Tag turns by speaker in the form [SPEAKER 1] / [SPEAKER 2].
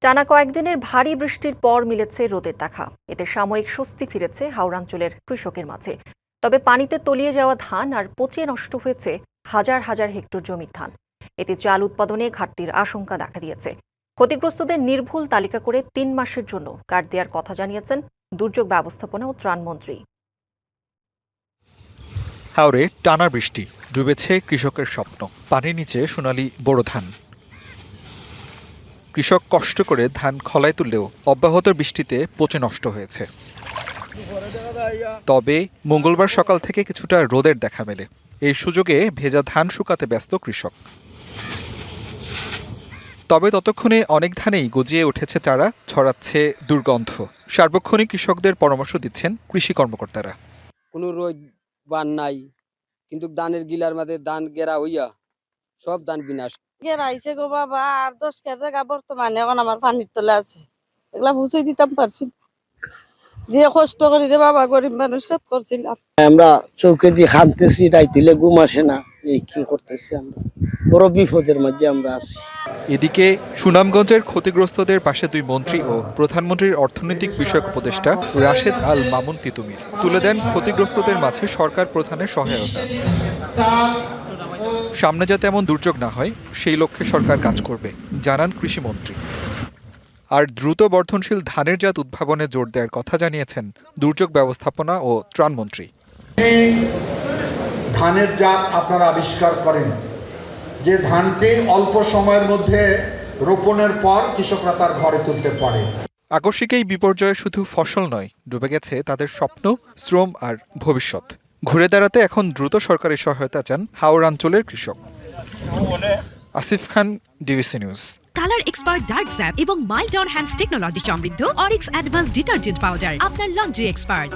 [SPEAKER 1] টানা কয়েকদিনের ভারী বৃষ্টির পর মিলেছে রোদের দেখা। এতে সাময়িক স্বস্তি ফিরেছে হাওড়াঞ্চলের কৃষকের মাঝে। তবে পানিতে তলিয়ে যাওয়া ধান আর পচে নষ্ট হয়েছে হাজার হাজার হেক্টর জমির ধান। এতে চাল উৎপাদনে ঘাটতির আশঙ্কা দেখা দিয়েছে। ক্ষতিগ্রস্তদের নির্ভুল তালিকা করে ৩ মাসের জন্য কার্ড দেওয়ার কথা জানিয়েছেন দুর্যোগ ব্যবস্থাপনা ও ত্রাণমন্ত্রী।
[SPEAKER 2] হাওড়ে টানা বৃষ্টি ডুবেছে কৃষকের স্বপ্ন। পানির নিচে সোনালী বোরো ধান। কৃষক কষ্ট করে ধান খলায় তুললেও অব্যাহত বৃষ্টিতে পচে নষ্ট হয়েছে। তবে মঙ্গলবার সকাল থেকে কিছুটা রোদের দেখা মেলে। এই সুযোগে ভেজা ধান শুকাতে ব্যস্ত কৃষক। তবে ততক্ষণে অনেক ধানেই গজিয়ে উঠেছে চারা, ছড়াচ্ছে দুর্গন্ধ। সার্বক্ষণিক কৃষকদের পরামর্শ দিচ্ছেন কৃষি কর্মকর্তারা।
[SPEAKER 3] কোনো রোদ বান নাই, কিন্তু ধানের গিলার মাঝে ধান গেরা হইয়া সব ধান বিনাশ।
[SPEAKER 4] গেরাইছে গো বাবা, আর 10 জায়গা বর্তমানে এখন আমার পানির তলে আছে। এগুলা বুঝিয়ে দিতাম পারছি না। যে কষ্ট করি রে বাবা, গরিব মানুষ কাজ করছিলাম।
[SPEAKER 5] আমরা চৌকে দিয়ে খানতেছি, রাইতিলে ঘুম আসে না। এই কি করতেছি, আমরা বড় বিপদের মধ্যে আমরা আছি।
[SPEAKER 2] এদিকে সুনামগঞ্জের ক্ষতিগ্রস্তদের পাশে দুই মন্ত্রী ও প্রধানমন্ত্রীর অর্থনৈতিক বিষয়ক উপদেষ্টা রাশেদ আল মামুন তিতুমির তুলে দেন ক্ষতিগ্রস্তদের মাঝে সরকার প্রধানের সহায়তা। সামনে যাতে এমন দুর্যোগ না হয় সেই লক্ষ্যে সরকার কাজ করবে জানান কৃষিমন্ত্রী। আর দ্রুত বর্ধনশীল ধানের জাত উদ্ভাবনে জোর দেওয়ার কথা জানিয়েছেন দুর্যোগ ব্যবস্থাপনা ও ত্রাণমন্ত্রী।
[SPEAKER 6] ধানের জাত আপনারা আবিষ্কার করেন, যে ধানটি অল্প সময়ের মধ্যে রোপণের পর কৃষকরা তার ঘরে তুলতে পারে।
[SPEAKER 2] আকস্মিক এই বিপর্যয়ে শুধু ফসল নয়, ডুবে গেছে তাদের স্বপ্ন, শ্রম আর ভবিষ্যৎ। ঘুরে দাঁড়াতে এখন দ্রুত সরকারি সহায়তা চান হাওড়াঞ্চলের কৃষক। Asif Khan, DBC news.
[SPEAKER 7] Colour expert dark স্যাপ এবং মাইল্ড অন হ্যান্ডস টেকনোলজি সমৃদ্ধ অরিক্স অ্যাডভান্স ডিটারজেন্ট পাউডার আপনার লন্ড্রি এক্সপার্ট।